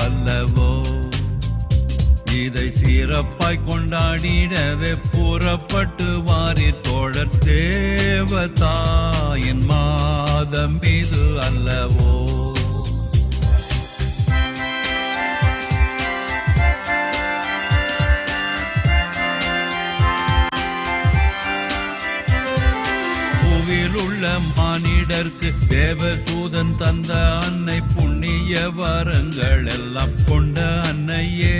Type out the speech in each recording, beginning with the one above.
அல்லவோ. இதை சிறப்பாய் கொண்டாடிடவே புறப்பட்டு வாரீர் தோழர், தேவதாயின் மாதம் இது அல்லவோ. உள்ள மானிடர்க்கு தேவதூதன் தந்த அன்னை, புண்ணிய வரங்கள் எல்லாம் கொண்ட அன்னையே.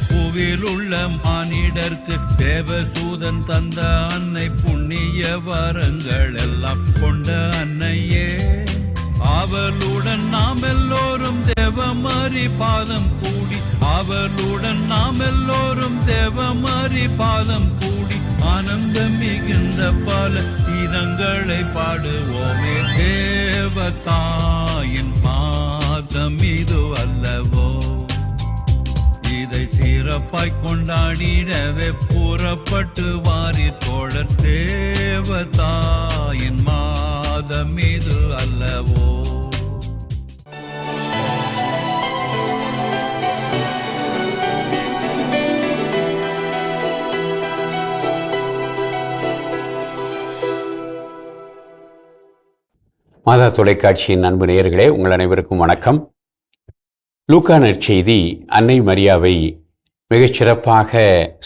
பூவில் உள்ள மானிடர்க்கு தேவதூதன் தந்த அன்னை, புண்ணிய வரங்கள் எல்லாம் கொண்ட அன்னையே. அவளுடன் நாம் எல்லோரும் தேவமரி பாதம் கூடி, அவளுடன் நாம் எல்லோரும் தேவமரி பாதம் கூடி, ஆனந்தம் மிகுந்த பல கீதங்களை பாடுவோமே. தேவதாயின் மாதம் இது அல்லவோ. இதை சிறப்பாய் கொண்டாடிடவே புறப்பட்டு வாரீர் தோழர், தேவதாயின் மாதம் இது அல்லவோ. மாதா தொலைக்காட்சியின் அன்பு நேயர்களே, உங்கள் அனைவருக்கும் வணக்கம். லூக்கா நற்செய்தி அன்னை மரியாவை மிகச்சிறப்பாக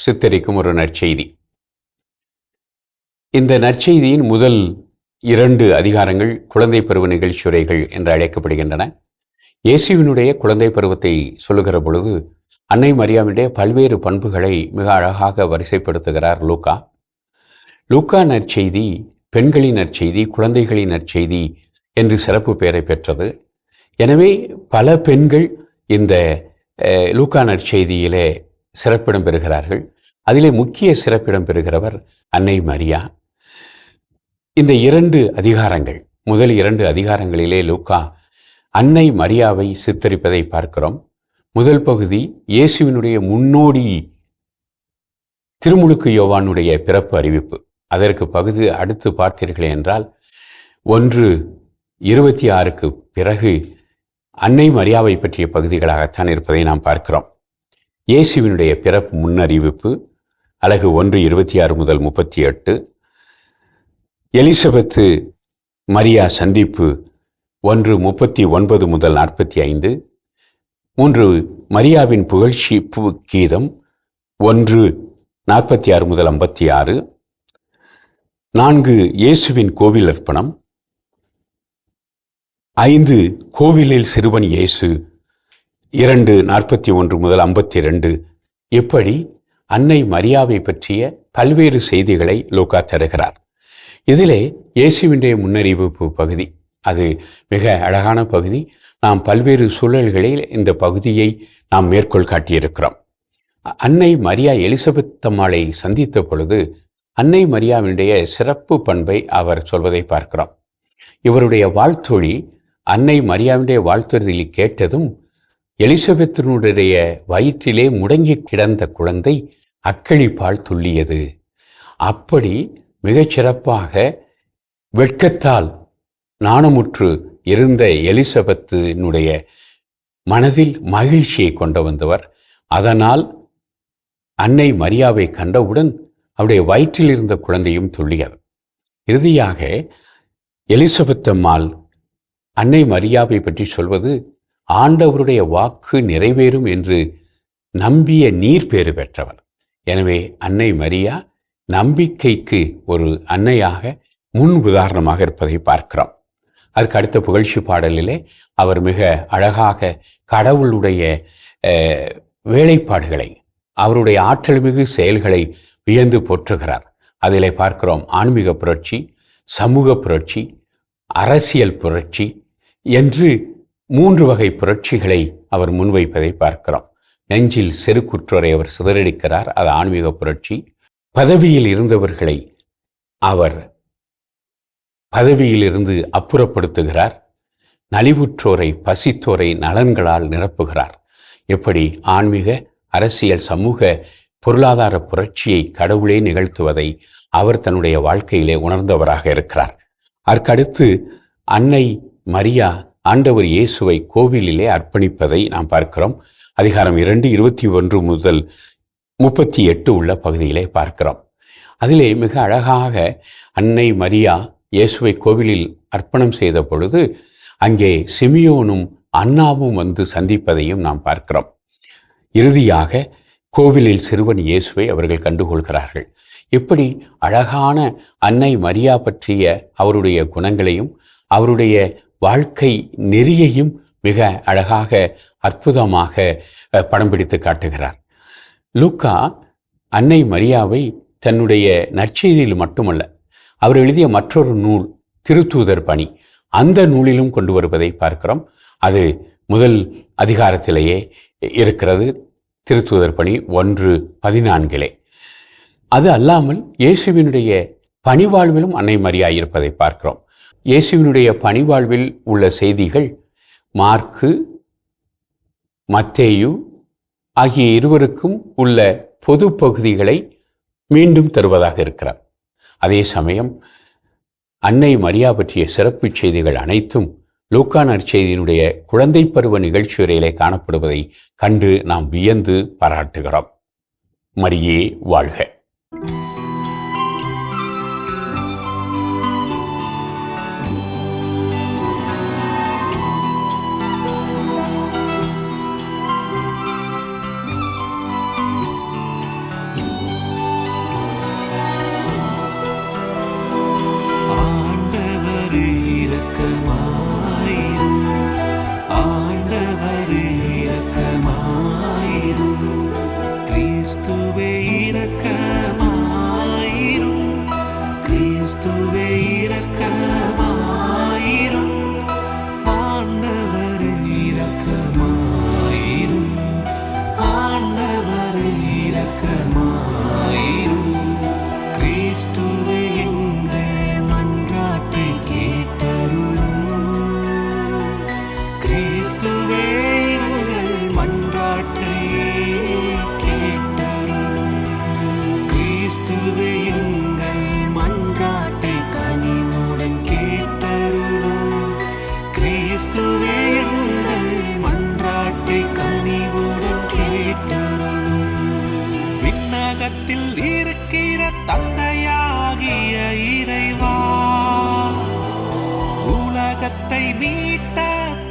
சித்தரிக்கும் ஒரு நற்செய்தி. இந்த நற்செய்தியின் முதல் 2 அதிகாரங்கள் குழந்தை பருவ நிகழ்ச்சியுரைகள் என்று அழைக்கப்படுகின்றன. இயேசுவினுடைய குழந்தை பருவத்தை சொல்லுகிற பொழுது அன்னை மரியாவினுடைய பல்வேறு பண்புகளை மிக அழகாக வரிசைப்படுத்துகிறார் லூக்கா. லூக்கா நற்செய்தி பெண்களின் நற்செய்தி, குழந்தைகளின் நற்செய்தி என்று சிறப்பு பெயரை பெற்றது. எனவே பல பெண்கள் இந்த லூக்கா நற்செய்தியிலே சிறப்பிடம் பெறுகிறார்கள். அதிலே முக்கிய சிறப்பிடம் பெறுகிறவர் அன்னை மரியா. இந்த 2 அதிகாரங்கள், முதல் 2 அதிகாரங்களிலே லூக்கா அன்னை மரியாவை சித்தரிப்பதை பார்க்கிறோம். முதல் பகுதி இயேசுவினுடைய முன்னோடி திருமுழுக்கு யோவானுடைய பிறப்பு அறிவிப்பு. அதற்கு பகுதி அடுத்து பார்த்தீர்கள் என்றால் 1:26க்கு பிறகு அன்னை மரியாவை பற்றிய பகுதிகளாகத்தான் இருப்பதை நாம் பார்க்கிறோம். இயேசுவினுடைய பிறப்பு முன்னறிவிப்பு அலகு 1:26 முதல் 38, எலிசபெத்து மரியா சந்திப்பு 1:39 முதல் 45, 3 மரியாவின் புகழ்ச்சி கீதம் 1:46 முதல் 56, 4 இயேசுவின் கோவில் அர்ப்பணம், 5 கோவிலில் சிறுவன் இயேசு 2:41 முதல் 52. இப்படி அன்னை மரியாவை பற்றிய பல்வேறு செய்திகளை லூக்கா தருகிறார். இதிலே இயேசுவினுடைய முன்னறிவிப்பு பகுதி, அது மிக அழகான பகுதி. நாம் பல்வேறு சூழல்களில் இந்த பகுதியை நாம் மேற்கோள் காட்டியிருக்கிறோம். அன்னை மரியா எலிசபெத் அம்மாளை சந்தித்த பொழுது அன்னை மரியாவினுடைய சிறப்பு பண்பை அவர் சொல்வதை பார்க்கிறோம். இவருடைய வாழ்த்தொழி அன்னை மரியாவினுடைய வாழ்த்துறதை கேட்டதும் எலிசபெத்தினுடைய வயிற்றிலே முடங்கி கிடந்த குழந்தை அக்களிப்பால் துள்ளியது. அப்படி மிகச்சிறப்பாக வெட்கத்தால் நாணமுற்று இருந்த எலிசபெத்தினுடைய மனதில் மகிழ்ச்சியை கொண்டு வந்தவர். அதனால் அன்னை மரியாவை கண்டவுடன் அவருடைய வயிற்றில் இருந்த குழந்தையும் துள்ளியது. இறுதியாக எலிசபெத் அம்மாள் அன்னை மரியாவை பற்றி சொல்வது, ஆண்டவருடைய வாக்கு நிறைவேறும் என்று நம்பிய நீர் பேறு பெற்றவர். எனவே அன்னை மரியா நம்பிக்கைக்கு ஒரு அன்னையாக முன் உதாரணமாக இருப்பதை பார்க்கிறோம். அதுக்கு அடுத்த புகழ்ச்சி பாடலிலே அவர் மிக அழகாக கடவுளுடைய வேலைப்பாடுகளை, அவருடைய ஆற்றல் மிகு செயல்களை வியந்து போற்றுகிறார். அதிலே பார்க்கிறோம் ஆன்மீக புரட்சி, சமூக புரட்சி, அரசியல் புரட்சி என்று 3 வகை புரட்சிகளை அவர் முன்வைப்பதை பார்க்கிறோம். நெஞ்சில் செருக்குற்றோரை அவர் சிதறடிக்கிறார், அது ஆன்மீக புரட்சி. பதவியில் இருந்தவர்களை அவர் பதவியிலிருந்து அப்புறப்படுத்துகிறார். நலிவுற்றோரை, பசித்தோரை நலன்களால் நிரப்புகிறார். எப்படி ஆன்மீக, அரசியல், சமூக, பொருளாதார புரட்சியை கடவுளே நிகழ்த்துவதை அவர் தன்னுடைய வாழ்க்கையிலே உணர்ந்தவராக இருக்கிறார். அதற்கடுத்து அன்னை மரியா ஆண்டவர் இயேசுவை கோவிலிலே அர்ப்பணிப்பதை நாம் பார்க்கிறோம். அதிகாரம் 2 21 முதல் 38 உள்ள பகுதியிலே பார்க்கிறோம். அதிலே மிக அழகாக அன்னை மரியா இயேசுவை கோவிலில் அர்ப்பணம் செய்த பொழுது அங்கே சிமியோனும் அன்னாவும் வந்து சந்திப்பதையும் நாம் பார்க்கிறோம். இறுதியாக கோவிலில் சிறுவன் இயேசுவை அவர்கள் கண்டுகொள்கிறார்கள். இப்படி அழகான அன்னை மரியா பற்றிய அவருடைய குணங்களையும் அவருடைய வாழ்க்கை நெறியையும் மிக அழகாக அற்புதமாக படம் பிடித்து காட்டுகிறார். லூக்கா அன்னை மரியாவை தன்னுடைய நற்செய்தியில் மட்டுமல்ல, அவர் எழுதிய மற்றொரு நூல் திருத்தூதர் பணி, அந்த நூலிலும் கொண்டு வருவதை பார்க்கிறோம். அது முதல் அதிகாரத்திலேயே இருக்கிறது, திருத்தூதர் பணி 1:14. அது அல்லாமல் இயேசுவினுடைய பணிவாழ்விலும் அன்னை மரியா இருப்பதை பார்க்கிறோம். இயேசுவினுடைய பணிவாழ்வில் உள்ள செய்திகள் மார்க்கு, மத்தேயு ஆகிய இருவருக்கும் உள்ள பொது பகுதிகளை மீண்டும் தருவதாக இருக்கிறார். அதே சமயம் அன்னை மரியா பற்றிய சிறப்பு செய்திகள் அனைத்தும் லூக்கா நற்செய்தியினுடைய குழந்தை பருவ நிகழ்ச்சியுரையிலே காணப்படுவதை கண்டு நாம் வியந்து பாராட்டுகிறோம். மரியே வாழ்க. இருக்கிற தந்தையாகிய இறைவா, உலகத்தை மீட்ட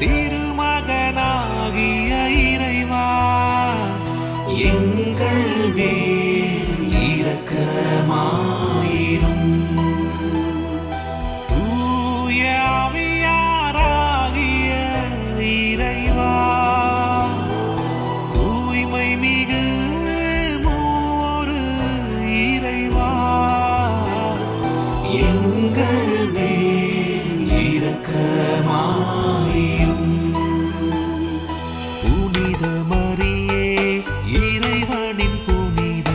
திருமகனாகிய இறைவா, எங்கள் மேல் இரக்கமாயிரும். தூய ஆவியாராகிய இறைவா, தூய்மை மிகு மூவொரு இறைவா, எங்கள் மேல் இரக்கமாயிரும். புனித மரியே, இறைவனின் புனித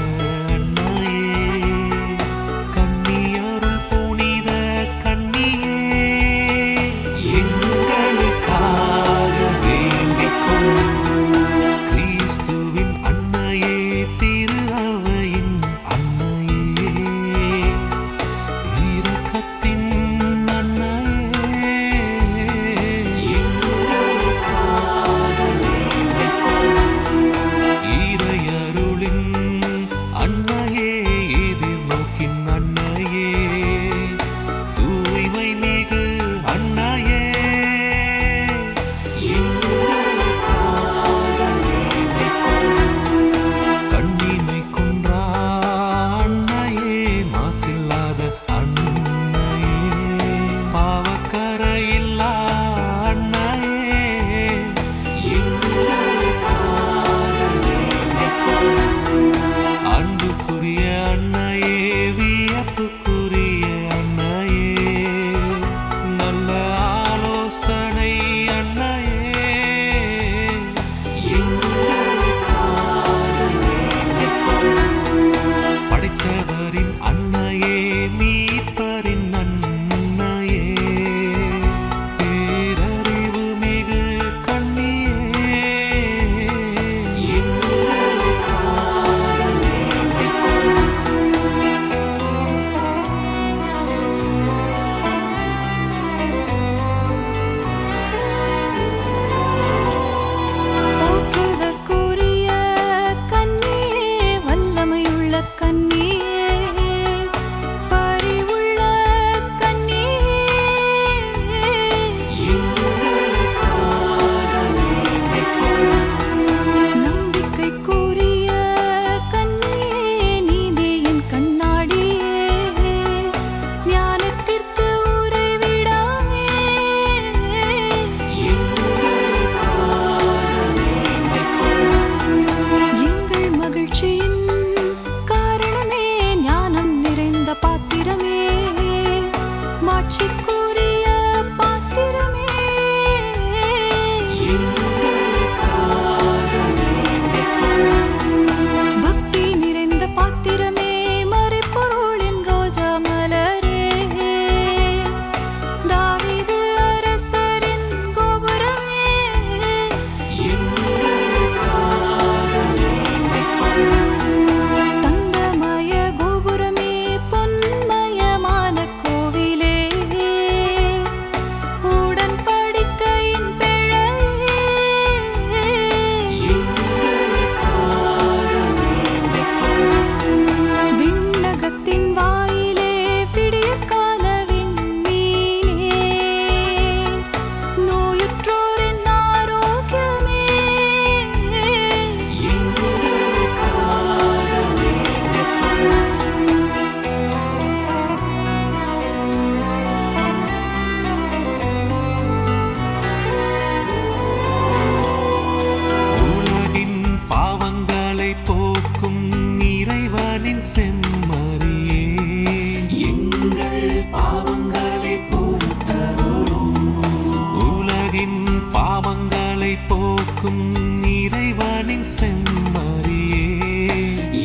இறைவனின் செம்மறியே,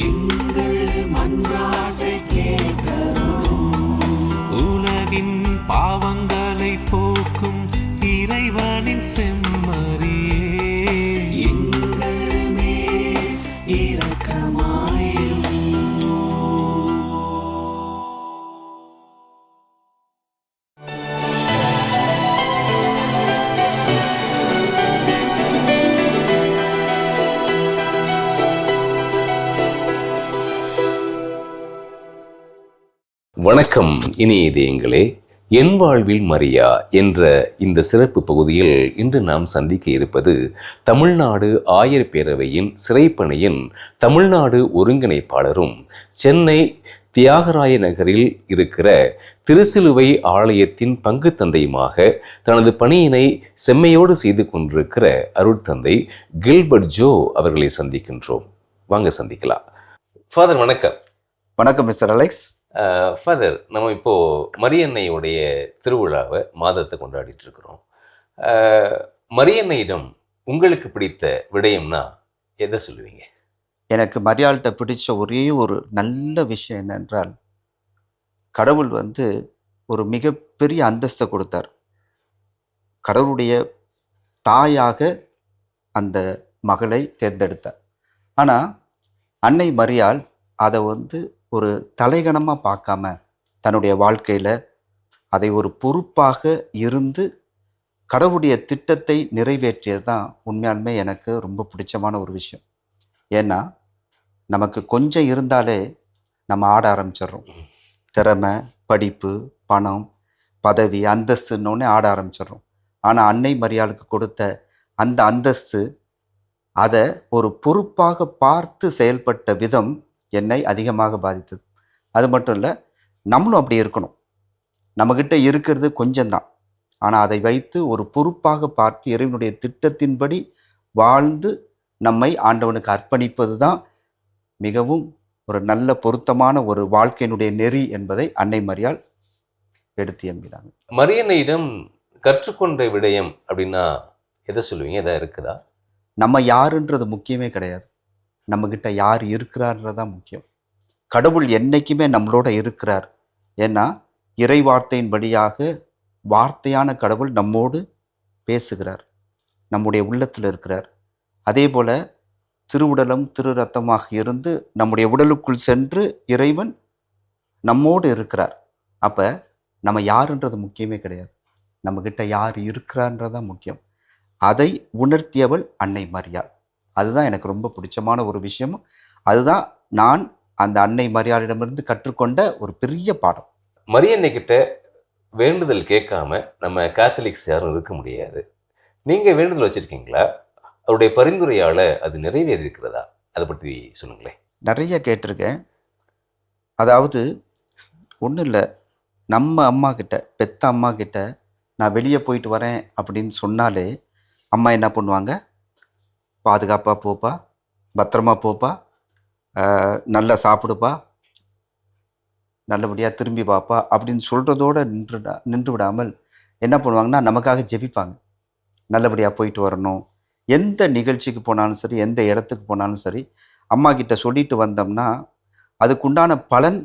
எங்கள் மன்றாட்டை கேட்டருளும். உலகின் பாவங்களை போக்கும் இறைவனின் செம்மறியே, எங்கள் மேல் இரக்கமாயிரும். வணக்கம் இனிய இதயங்களே. என் வாழ்வில் மரியா என்ற இந்த சிறப்பு பகுதியில் இன்று நாம் சந்திக்க இருப்பது தமிழ்நாடு ஆயர் பேரவையின் சிறைப்பணியின் தமிழ்நாடு ஒருங்கிணைப்பாளரும் சென்னை தியாகராய நகரில் இருக்கிற திருசிலுவை ஆலயத்தின் பங்கு தந்தையுமாக தனது பணியினை செம்மையோடு செய்து கொண்டிருக்கிற அருட்தந்தை கில்பர்ட் ஜோ அவர்களை சந்திக்கின்றோம். வாங்க சந்திக்கலாம். ஃபாதர் வணக்கம். வணக்கம் மிஸ்டர் அலெக்ஸ். ஃபாதர், நம்ம இப்போது மரியன்னையுடைய திருவிழாவை மாதத்தை கொண்டாடிட்டு இருக்கிறோம். மரியன்னையிடம் உங்களுக்கு பிடித்த விடயம்னா எதை சொல்லுவீங்க? எனக்கு மரியாள்கிட்ட பிடிச்ச ஒரே ஒரு நல்ல விஷயம் என்னென்றால், கடவுள் ஒரு மிகப்பெரிய அந்தஸ்தை கொடுத்தார். கடவுளுடைய தாயாக அந்த மகளை தேர்ந்தெடுத்தார். ஆனால் அன்னை மரியாள் அதை ஒரு தலைகணமாக பார்க்காம தன்னுடைய வாழ்க்கையில் அதை ஒரு பொறுப்பாக இருந்து கடவுளுடைய திட்டத்தை நிறைவேற்றியது தான் உண்மையாலுமே எனக்கு ரொம்ப பிடிச்சமான ஒரு விஷயம். ஏன்னா நமக்கு கொஞ்சம் இருந்தாலே நம்ம ஆட ஆரம்பிச்சிடுறோம். திறமை, படிப்பு, பணம், பதவி, அந்தஸ்துன்னொன்னே ஆட ஆரம்பிச்சிடுறோம். ஆனால் அன்னை மரியாளுக்கு கொடுத்த அந்த அந்தஸ்து, அதை ஒரு பொறுப்பாக பார்த்து செயல்பட்ட விதம் என்னை அதிகமாக பாதித்தது. அது மட்டும் இல்லை, நம்மளும் அப்படி இருக்கணும். நம்மக்கிட்ட இருக்கிறது கொஞ்சம்தான், ஆனால் அதை வைத்து ஒரு பொறுப்பாக பார்த்து இறைவனுடைய திட்டத்தின்படி வாழ்ந்து நம்மை ஆண்டவனுக்கு அர்ப்பணிப்பது தான் மிகவும் ஒரு நல்ல பொருத்தமான ஒரு வாழ்க்கையினுடைய நெறி என்பதை அன்னை மரியாள் எடுத்து எம்பினாங்க. மரியன்னையிடம் கற்றுக்கொண்ட விடயம் அப்படின்னா எதை சொல்லுவீங்க? எதா இருக்குதா? நம்ம யாருன்றது முக்கியமே கிடையாது, நம்மக்கிட்ட யார் இருக்கிறார்ன்றதான் முக்கியம். கடவுள் என்றைக்குமே நம்மளோட இருக்கிறார். ஏன்னா இறை வார்த்தையின் வழியாக வார்த்தையான கடவுள் நம்மோடு பேசுகிறார், நம்முடைய உள்ளத்தில் இருக்கிறார். அதே போல் திருவுடலும் திரு ரத்தமாக இருந்து நம்முடைய உடலுக்குள் சென்று இறைவன் நம்மோடு இருக்கிறார். அப்போ நம்ம யாருன்றது முக்கியமே கிடையாது, நம்மக்கிட்ட யார் இருக்கிறான்றதான் முக்கியம். அதை உணர்த்தியவள் அன்னை மரியாள். அதுதான் எனக்கு ரொம்ப பிடிச்சமான ஒரு விஷயமும், அதுதான் நான் அந்த அன்னை மரியாளிடமிருந்து கற்றுக்கொண்ட ஒரு பெரிய பாடம். மரியன்னை கிட்ட வேண்டுதல் கேட்காம நம்ம கேத்தலிக்ஸ் யாரும் இருக்க முடியாது. நீங்கள் வேண்டுதல் வச்சுருக்கீங்களா? அவருடைய பரிந்துரையால் அது நிறைவேறியிருக்கிறதா? அதை பற்றி சொல்லுங்களேன். நிறைய கேட்டிருக்கேன். அதாவது ஒன்றும் இல்லை, நம்ம அம்மா கிட்ட, பெத்த அம்மா கிட்ட நான் வெளியே போயிட்டு வரேன் அப்படின்னு சொன்னாலே அம்மா என்ன பண்ணுவாங்க? பாதுகாப்பாக போப்பா, பத்திரமா போப்பா, நல்லா சாப்பிடுப்பா, நல்லபடியாக திரும்பி வாப்பா அப்படின்னு சொல்கிறதோடு நின்று விடாமல் என்ன பண்ணுவாங்கன்னா நமக்காக ஜெபிப்பாங்க. நல்லபடியாக போயிட்டு வரணும். எந்த நிகழ்ச்சிக்கு போனாலும் சரி, எந்த இடத்துக்கு போனாலும் சரி, அம்மா கிட்ட சொல்லிட்டு வந்தோம்னா அதுக்குண்டான பலன்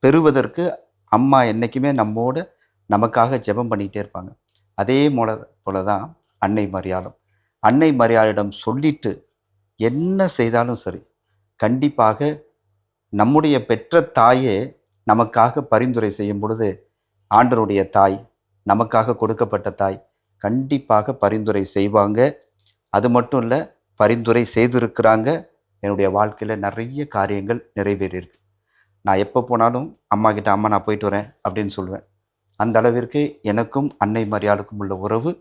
பெறுவதற்கு அம்மா என்றைக்குமே நம்மோடு நமக்காக ஜெபம் பண்ணிக்கிட்டே இருப்பாங்க. அதே போல தான் அன்னை மரியாளும். அன்னை மரியாளிடம் சொல்லிட்டு என்ன செய்தாலும் சரி, கண்டிப்பாக நம்முடைய பெற்ற தாயே நமக்காக பரிந்துரை செய்யும் பொழுது, ஆண்டவருடைய தாய், நமக்காக கொடுக்கப்பட்ட தாய் கண்டிப்பாக பரிந்துரை செய்வாங்க. அது மட்டும் இல்லை, பரிந்துரை செய்திருக்கிறாங்க. என்னுடைய வாழ்க்கையில் நிறைய காரியங்கள் நிறைவேறியிருக்கு. நான் எப்போ போனாலும் அம்மா கிட்ட, அம்மா நான் போயிட்டு வரேன் அப்படின்னு சொல்லுவேன். அந்த அளவிற்கு எனக்கும் அன்னை மரியாளுக்கும் உள்ள உறவு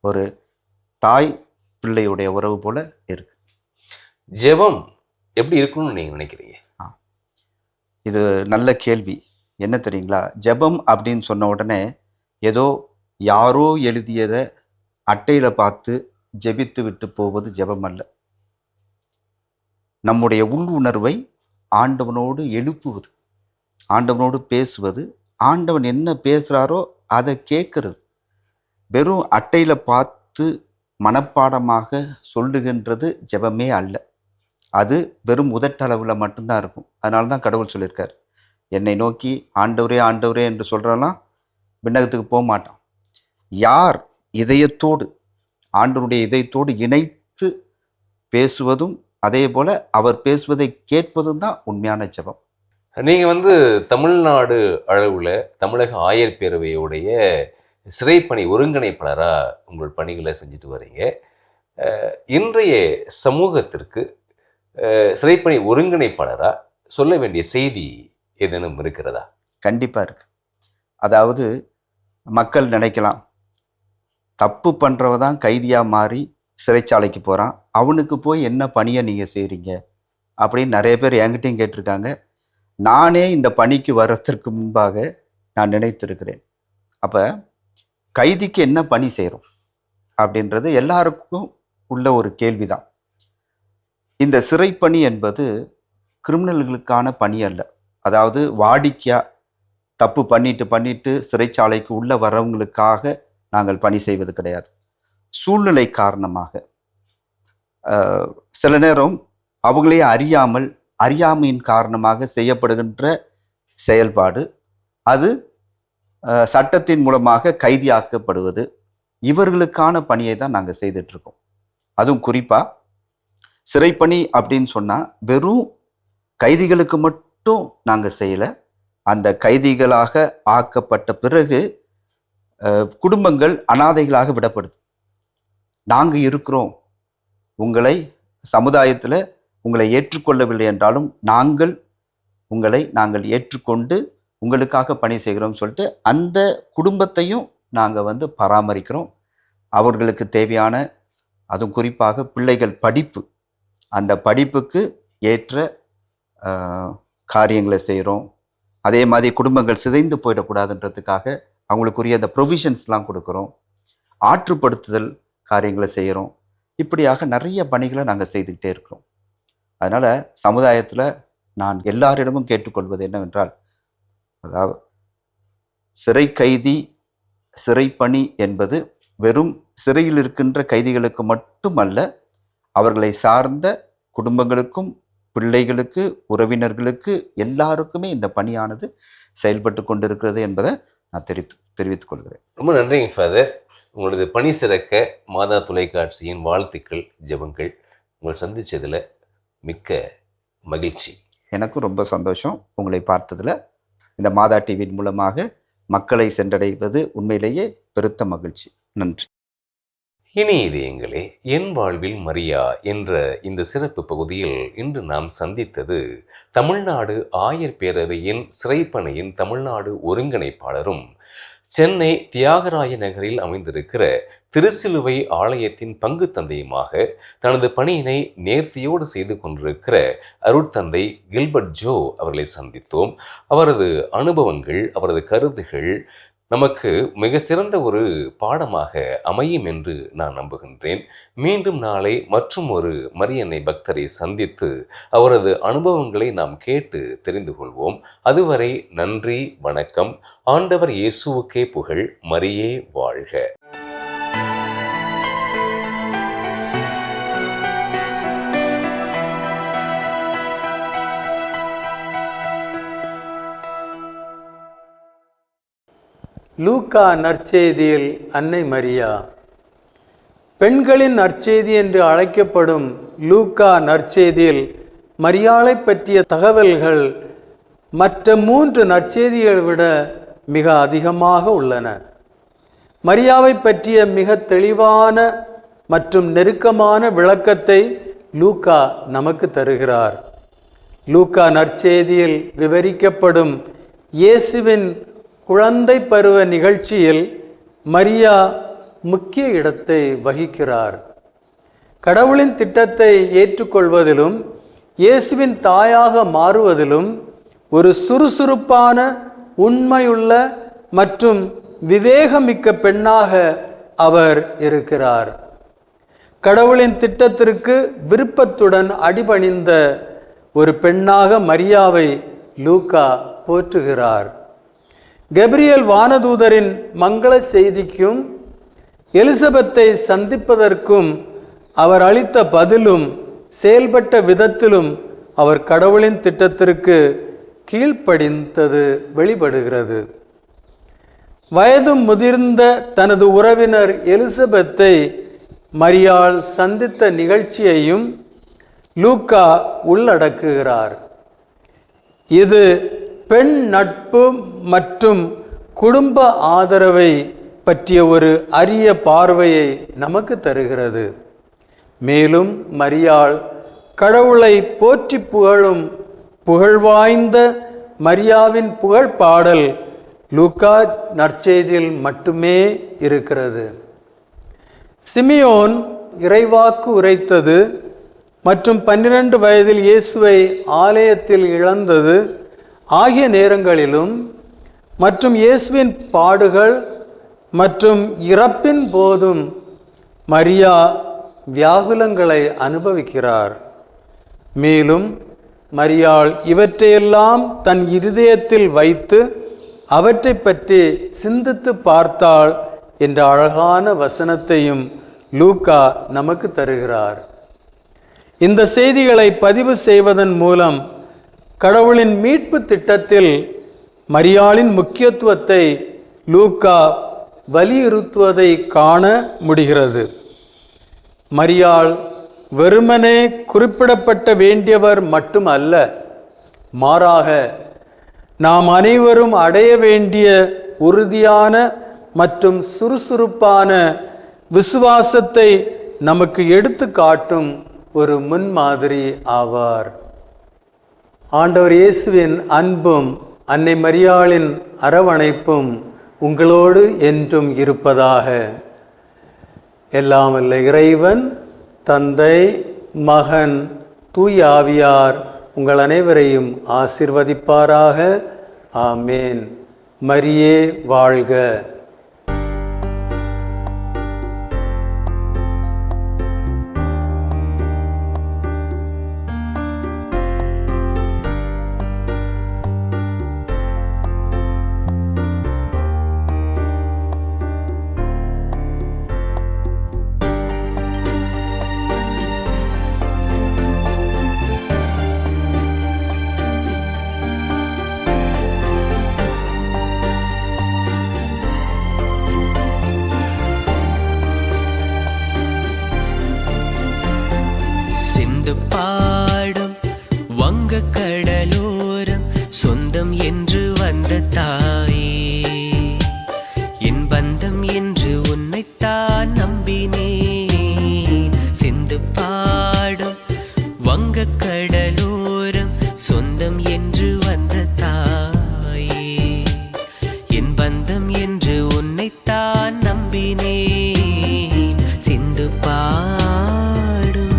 ஒரு தாய் பிள்ளையுடைய உறவு போல இருக்கு. ஜெபம் எப்படி இருக்கணும்னு நீங்கள் நினைக்கிறீங்க? இது நல்ல கேள்வி. என்ன தெரியுங்களா, ஜெபம் அப்படின்னு சொன்ன உடனே ஏதோ யாரோ எழுதியதை அட்டையில் பார்த்து ஜெபித்து விட்டு போவது ஜெபம் அல்ல. நம்முடைய உள் உணர்வை ஆண்டவனோடு எழுப்புவது, ஆண்டவனோடு பேசுவது, ஆண்டவன் என்ன பேசுகிறாரோ அதை கேட்கறது. வெறும் அட்டையில் பார்த்து மனப்பாடமாக சொல்லுகின்றது ஜெபமே அல்ல. அது வெறும் உதட்டளவில் மட்டும்தான் இருக்கும். அதனால தான் கடவுள் சொல்லியிருக்கார், என்னை நோக்கி ஆண்டவரே ஆண்டவரே என்று சொல்கிறலாம் விண்ணகத்துக்கு போக மாட்டான். யார் இதயத்தோடு ஆண்டவருடைய இதயத்தோடு இணைத்து பேசுவதும் அதே போல அவர் பேசுவதை கேட்பதும் தான் உண்மையான ஜெபம். நீங்கள் தமிழ்நாடு அளவில் தமிழக ஆயர் பேரவையுடைய சிறைப்பணி ஒருங்கிணைப்பாளராக உங்கள் பணிகளை செஞ்சுட்டு வரீங்க. இன்றைய சமூகத்திற்கு சிறைப்பணி ஒருங்கிணைப்பாளராக சொல்ல வேண்டிய செய்தி ஏதேனும் இருக்கிறதா? கண்டிப்பாக இருக்கு. அதாவது மக்கள் நினைக்கலாம், தப்பு பண்ணுறவ தான் கைதியாக மாறி சிறைச்சாலைக்கு போகிறான், அவனுக்கு போய் என்ன பணியை நீங்கள் செய்கிறீங்க அப்படின்னு நிறைய பேர் என்கிட்டையும் கேட்டிருக்காங்க. நானே இந்த பணிக்கு வர்றதற்கு முன்பாக நான் நினைத்திருக்கிறேன். அப்போ கைதிக்கு என்ன பணி செய்கிறோம் அப்படின்றது எல்லாருக்கும் உள்ள ஒரு கேள்விதான். இந்த சிறைப்பணி என்பது கிரிமினல்களுக்கான பணி அல்ல. அதாவது வாடிக்கையா தப்பு பண்ணிட்டு சிறைச்சாலைக்கு உள்ள வரவங்களுக்காக நாங்கள் பணி செய்வது கிடையாது. சூழ்நிலை காரணமாக சில நேரம் அவங்களே அறியாமையின் காரணமாக செய்யப்படுகின்ற செயல்பாடு, அது சட்டத்தின் மூலமாக கைதியாக்கப்படுவது, இவர்களுக்கான பணியை தான் நாங்கள் செய்துட்ருக்கோம். அதுவும் குறிப்பாக சிறைப்பணி அப்படின்னு சொன்னால் வெறும் கைதிகளுக்கு மட்டும் நாங்கள் செய்யலை. அந்த கைதிகளாக ஆக்கப்பட்ட பிறகு குடும்பங்கள் அனாதைகளாக விடப்படுது. நாங்கள் இருக்கிறோம், உங்களை சமுதாயத்தில் உங்களை ஏற்றுக்கொள்ளவில்லை என்றாலும் நாங்கள் ஏற்றுக்கொண்டு உங்களுக்காக பணி செய்கிறோம்னு சொல்லிட்டு அந்த குடும்பத்தையும் நாங்கள் பராமரிக்கிறோம். அவர்களுக்கு தேவையான, அதுவும் குறிப்பாக பிள்ளைகள் படிப்பு, அந்த படிப்புக்கு ஏற்ற காரியங்களை செய்கிறோம். அதே மாதிரி குடும்பங்கள் சிதைந்து போயிடக்கூடாதுன்றதுக்காக அவங்களுக்குரிய அந்த ப்ரொவிஷன்ஸ்லாம் கொடுக்குறோம். ஆற்றுப்படுத்துதல் காரியங்களை செய்கிறோம். இப்படியாக நிறைய பணிகளை நாங்கள் செய்துக்கிட்டே இருக்கிறோம். அதனால் சமுதாயத்தில் நான் எல்லாரிடமும் கேட்டுக்கொள்வது என்னவென்றால், அதாவது சிறை கைதி சிறைப்பணி என்பது வெறும் சிறையில் இருக்கின்ற கைதிகளுக்கு மட்டுமல்ல, அவர்களை சார்ந்த குடும்பங்களுக்கும் பிள்ளைகளுக்கு உறவினர்களுக்கு எல்லாருக்குமே இந்த பணியானது செயல்பட்டு கொண்டிருக்கிறது என்பதை நான் தெரிவித்துக் கொள்கிறேன். ரொம்ப நன்றிங்க ஃபாதர். உங்களது பணி சிறக்க மாதா தொலைக்காட்சியின் வாழ்த்துக்கள், ஜெபங்கள். உங்களை சந்தித்ததில் மிக்க மகிழ்ச்சி. எனக்கும் ரொம்ப சந்தோஷம் உங்களை பார்த்ததில். இந்த மாதா டிவியின் மூலமாக மக்களை சென்றடைவது உண்மையிலேயே பெருத்த மகிழ்ச்சி. நன்றி. இனி இதயங்களே, என் வாழ்வில் மரியா என்ற இந்த சிறப்பு பகுதியில் இன்று நாம் சந்தித்தது தமிழ்நாடு ஆயர் பேரவையின் சிறைப்பணியின் தமிழ்நாடு ஒருங்கிணைப்பாளரும் சென்னை தியாகராய நகரில் அமைந்திருக்கிற திருசிலுவை ஆலயத்தின் பங்கு தந்தையுமாக தனது பணியினை நேர்த்தியோடு செய்து கொண்டிருக்கிற அருட்தந்தை கில்பர்ட் ஜோ அவர்களை சந்தித்தோம். அவரது அனுபவங்கள், அவரது கருத்துகள் நமக்கு மிக சிறந்த ஒரு பாடமாக அமையும் என்று நான் நம்புகின்றேன். மீண்டும் நாளை மற்றும் ஒரு மரியன்னை பக்தரை சந்தித்து அவரது அனுபவங்களை நாம் கேட்டு தெரிந்து கொள்வோம். அதுவரை நன்றி, வணக்கம். ஆண்டவர் இயேசுவுக்கே புகழ். மரியே வாழ்க. லூக்கா நற்செய்தியில் அன்னை மரியா. பெண்களின் நற்செய்தி என்று அழைக்கப்படும் லூக்கா நற்செய்தியில் மரியாளை பற்றிய தகவல்கள் மற்ற 3 நற்செய்திகளை விட மிக அதிகமாக உள்ளன. மரியாவை பற்றிய மிக தெளிவான மற்றும் நெருக்கமான விளக்கத்தை லூக்கா நமக்கு தருகிறார். லூக்கா நற்செய்தியில் விவரிக்கப்படும் இயேசுவின் குழந்தை பருவ நிகழ்ச்சியில் மரியா முக்கிய இடத்தை வகிக்கிறார். கடவுளின் திட்டத்தை ஏற்றுக்கொள்வதிலும் இயேசுவின் தாயாக மாறுவதிலும் ஒரு சுறுசுறுப்பான, உண்மையுள்ள மற்றும் விவேகமிக்க பெண்ணாக அவர் இருக்கிறார். கடவுளின் திட்டத்திற்கு விருப்பத்துடன் அடிபணிந்த ஒரு பெண்ணாக மரியாவை லூக்கா போற்றுகிறார். கபிரியேல் வானதூதரின் மங்கள செய்திக்கும் எலிசபெத்தை சந்திப்பதற்கும் அவர் அளித்த பதிலும் செயல்பட்ட விதத்திலும் அவர் கடவுளின் திட்டத்திற்கு கீழ்ப்படிந்தது வெளிப்படுகிறது. வயது முதிர்ந்த தனது உறவினர் எலிசபெத்தை மரியாள் சந்தித்த நிகழ்ச்சியையும் லூக்கா உள்ளடக்குகிறார். இது பெண் நட்பு மற்றும் குடும்ப ஆதரவை பற்றிய ஒரு அரிய பார்வையை நமக்கு தருகிறது. மேலும் மரியாள் கடவுளை போற்றி புகழும் புகழ்வாய்ந்த மரியாவின் புகழ் பாடல் லூக்கா நற்செய்தியில் மட்டுமே இருக்கிறது. சிமியோன் இறைவாக்கு உரைத்தது மற்றும் 12 வயதில் இயேசுவை ஆலயத்தில் இழந்தது ஆகிய நேரங்களிலும் மற்றும் இயேசுவின் பாடுகள் மற்றும் இறப்பின் போதும் மரியா வியாகுலங்களை அனுபவிக்கிறார். மேலும் மரியாள் இவற்றையெல்லாம் தன் இருதயத்தில் வைத்து அவற்றை பற்றி சிந்தித்து பார்த்தாள் என்ற அழகான வசனத்தையும் லூக்கா நமக்கு தருகிறார். இந்த செய்திகளை பதிவு செய்வதன் மூலம் கடவுளின் மீட்பு திட்டத்தில் மரியாளின் முக்கியத்துவத்தை லூக்கா வலியுறுத்துவதை காண முடிகிறது. மரியாள் வெறுமனே குறிப்பிடப்பட்ட வேண்டியவர் மட்டுமல்ல, மாறாக நாம் அனைவரும் அடைய வேண்டிய உறுதியான மற்றும் சுறுசுறுப்பான விசுவாசத்தை நமக்கு எடுத்து காட்டும் ஒரு முன்மாதிரி ஆவார். ஆண்டவர் இயேசுவின் அன்பும் அன்னை மரியாளின் அரவணைப்பும் உங்களோடு என்றும் இருப்பதாக. எல்லாம் வல்ல இறைவன், தந்தை, மகன், தூய ஆவியார் உங்கள் அனைவரையும் ஆசீர்வதிப்பாராக. ஆமேன். மரியே வாழ்க. பாடும் வங்க கடலோரம் சொந்தம் என்று வந்த தாயே, என் பந்தம் என்று உன்னைத்தான் நம்பினேன். சிந்து பாடும் வங்க கடலோரம் சொந்தம் என்று வந்த தாயே, என் பந்தம் என்று உன்னைத்தான் நம்பினேன். சிந்து பாடும்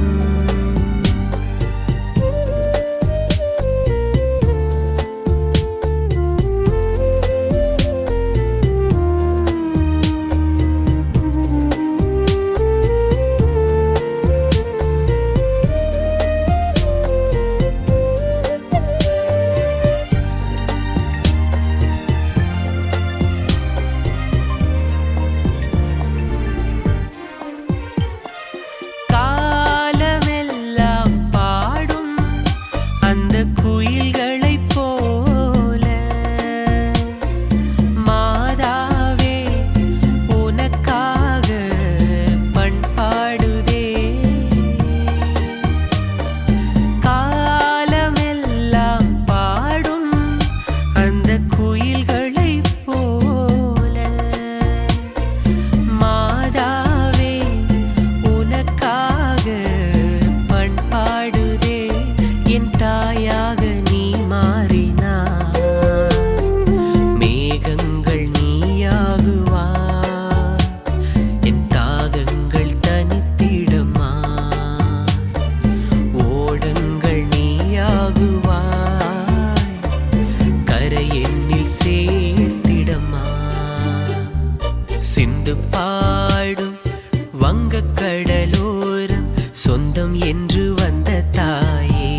வங்கக் கடலோரம் சொந்தம் என்று வந்த தாயே,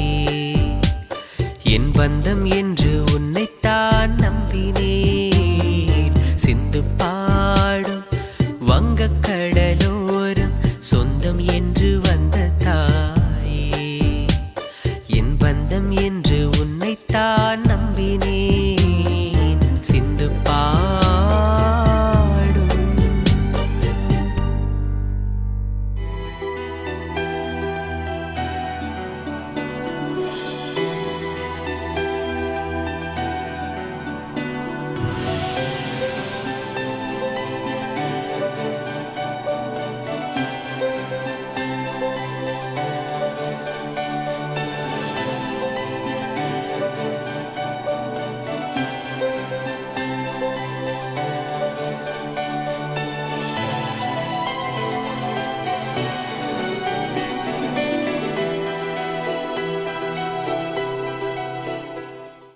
என் பந்தம் என்று உன்னை